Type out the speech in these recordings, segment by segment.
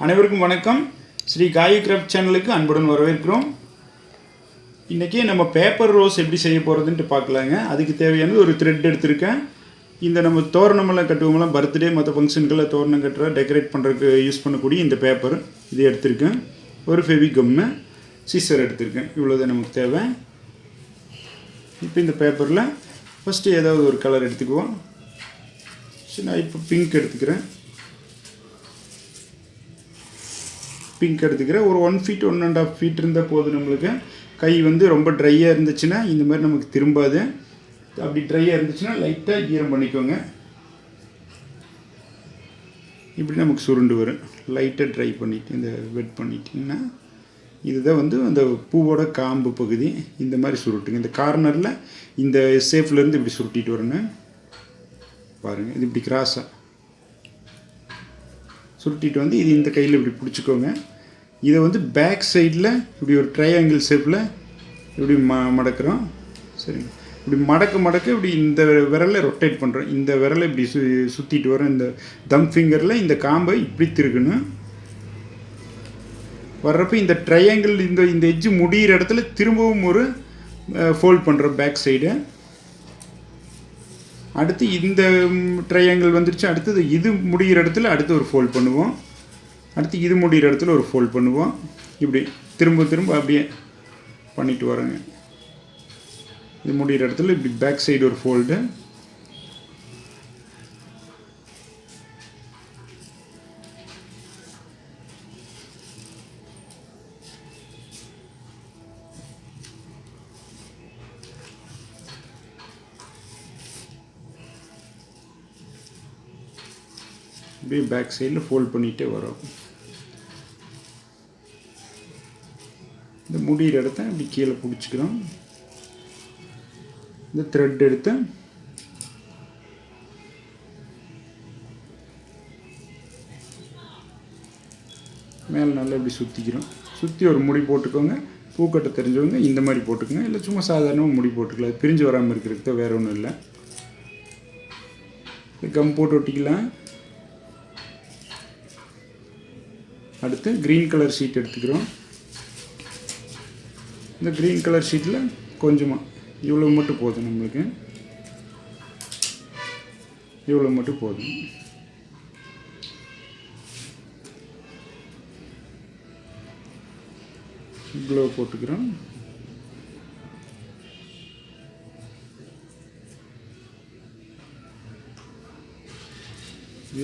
அனைவருக்கும் வணக்கம். ஸ்ரீ காயு கிராஃப்ட் சேனலுக்கு அன்புடன் வரவேற்கிறோம். இன்றைக்கி நம்ம பேப்பர் ரோஸ் எப்படி செய்ய போகிறதுன்ட்டு பார்க்கலாங்க. அதுக்கு தேவையானது ஒரு த்ரெட் எடுத்திருக்கேன். இந்த நம்ம தோரணமெல்லாம் கட்டுவோம்லாம், பர்த்டே மற்ற ஃபங்க்ஷனுக்கெல்லாம் தோரணம் கட்டுற டெக்கரேட் பண்ணுறதுக்கு யூஸ் பண்ணக்கூடிய இந்த பேப்பர் இது எடுத்திருக்கேன். ஒரு ஃபெவிகம்மு, சிசர் எடுத்திருக்கேன். இவ்வளோதான் நமக்கு தேவை. இப்போ இந்த பேப்பரில் ஃபஸ்ட்டு ஏதாவது ஒரு கலர் எடுத்துக்குவோம். சரி, நான் இப்போ பிங்க் எடுத்துக்கிறேன். ஒரு 1 feet 1.5 feet இருந்தால் போதும். நம்மளுக்கு கை ரொம்ப ட்ரையாக இருந்துச்சுன்னா இந்த மாதிரி நமக்கு திரும்பாது. அப்படி ட்ரையாக இருந்துச்சுன்னா லைட்டாக ஈரம் பண்ணிக்கோங்க. இப்படி நமக்கு சுருண்டு வரும். லைட்டாக ட்ரை பண்ணிவிட்டு இந்த வெட் பண்ணிட்டிங்கன்னா இதுதான் அந்த பூவோட காம்பு பகுதி. இந்த மாதிரி சுருட்டுங்க. இந்த கார்னரில் இந்த ஷேப்லேருந்து இப்படி சுருட்டிட்டு வரணும். பாருங்கள், இது இப்படி கிராஸாக சுருட்டிட்டு இது இந்த கையில் இப்படி பிடிச்சிக்கோங்க. இதை பேக் சைடில் இப்படி ஒரு ட்ரையாங்கிள் ஷேப்பில் இப்படி மடக்கிறோம். சரிங்க. இப்படி மடக்க இப்படி இந்த விரலை ரொட்டேட் பண்ணுறோம். இந்த விரலை இப்படி சுற்றிட்டு வரோம். இந்த தம் ஃபிங்கரில் இந்த காம்பை இப்படி திருக்கணும். வர்றப்போ இந்த ட்ரையாங்கிள் இந்த எட்ஜு முடிகிற இடத்துல திரும்பவும் ஒரு ஃபோல்ட் பண்ணுறோம் பேக் சைடு. அடுத்து இந்த ட்ரையாங்கிள் வந்துருச்சு. அடுத்தது இது முடிகிற இடத்துல அடுத்து ஒரு ஃபோல்ட் பண்ணுவோம். அடுத்து இது முடிகிற இடத்துல ஒரு ஃபோல்ட் பண்ணுவோம். இப்படி திரும்ப அப்படியே பண்ணிட்டு வரோங்க. இது முடிகிற இடத்துல இப்படி பேக் சைடு ஒரு ஃபோல்டு. அப்படியே பேக் சைடில் ஃபோல்ட் பண்ணிகிட்டே வரோம். இந்த முடிகிற இடத்த இப்படி கீழே பிடிச்சிக்கிறோம். இந்த த்ரெட் எடுத்து மேலே நல்லா இப்படி சுற்றிக்கிறோம். சுற்றி ஒரு முடி போட்டுக்கோங்க. பூக்கட்டை தெரிஞ்சவங்க இந்த மாதிரி போட்டுக்கோங்க. இல்லை சும்மா சாதாரணமாக முடி போட்டுக்கலாம். அது பிரிஞ்சு வராமல் இருக்கிறதுக்கு தான், வேறு ஒன்றும் இல்லை. கம் போட்டு ஒட்டிக்கலாம். அடுத்து க்ரீன் கலர் ஷீட் எடுத்துக்கிறோம். இந்த க்ரீன் கலர் ஷீட்டில் கொஞ்சமாக இவ்வளோ மட்டும் போதும். நம்மளுக்கு இவ்வளோ மட்டும் போதும். இவ்வளோ போட்டுக்கிறோம்.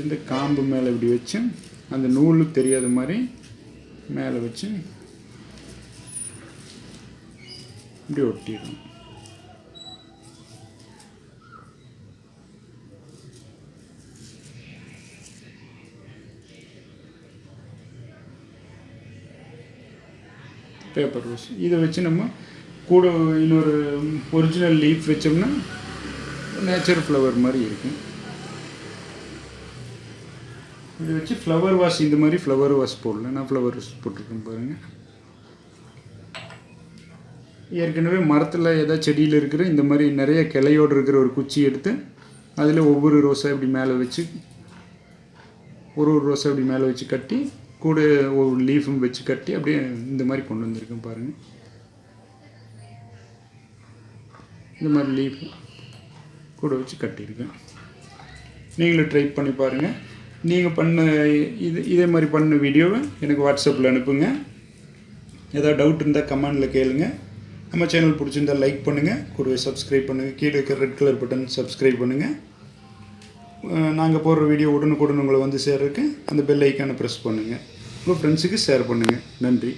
இந்த காம்பு மேலே இப்படி வச்சு அந்த நூலு தெரியாத மாதிரி மேலே வச்சு இப்படி ஒட்டிடும். பேப்பர் ரோஸ் இதை வச்சு நம்ம கூட இன்னொரு ஒரிஜினல் லீஃப் வச்சோம்னா நேச்சுரல் ஃப்ளவர் மாதிரி இருக்கும். இதை வச்சு ஃப்ளவர் வாஷ், இந்த மாதிரி ஃப்ளவர் வாஷ் போடல. நான் ஃப்ளவர் வாஷ் போட்டிருக்கேன் பாருங்கள். ஏற்கனவே மரத்தில் ஏதாவது செடியில் இருக்கிற இந்த மாதிரி நிறைய கிளையோடு இருக்கிற ஒரு குச்சி எடுத்து அதில் ஒவ்வொரு ரோஸை இப்படி மேலே வச்சு ஒரு ரோஸை இப்படி மேலே வச்சு கட்டி கூட ஒவ்வொரு லீஃபும் வச்சு கட்டி அப்படியே இந்த மாதிரி கொண்டு வந்திருக்கேன் பாருங்கள். இந்த மாதிரி லீஃப் கூட வச்சு கட்டியிருக்கேன். நீங்களும் ட்ரை பண்ணி பாருங்கள். நீங்கள் பண்ண இதே மாதிரி பண்ண வீடியோவை எனக்கு வாட்ஸ்அப்பில் அனுப்புங்க. ஏதாவது டவுட் இருந்தால் கமெண்டில் கேளுங்க. நம்ம சேனல் பிடிச்சிருந்தால் லைக் பண்ணுங்கள், கூடவே சப்ஸ்கிரைப் பண்ணுங்கள். கீழே இருக்கிற ரெட் கலர் பட்டன் சப்ஸ்கிரைப் பண்ணுங்கள். நாங்கள் போடுற வீடியோ உடனுக்குடன் உங்களை சேர்றதுக்கு அந்த பெல் ஐக்கானை ப்ரெஸ் பண்ணுங்கள். உங்கள் ஃப்ரெண்ட்ஸுக்கு ஷேர் பண்ணுங்கள். நன்றி.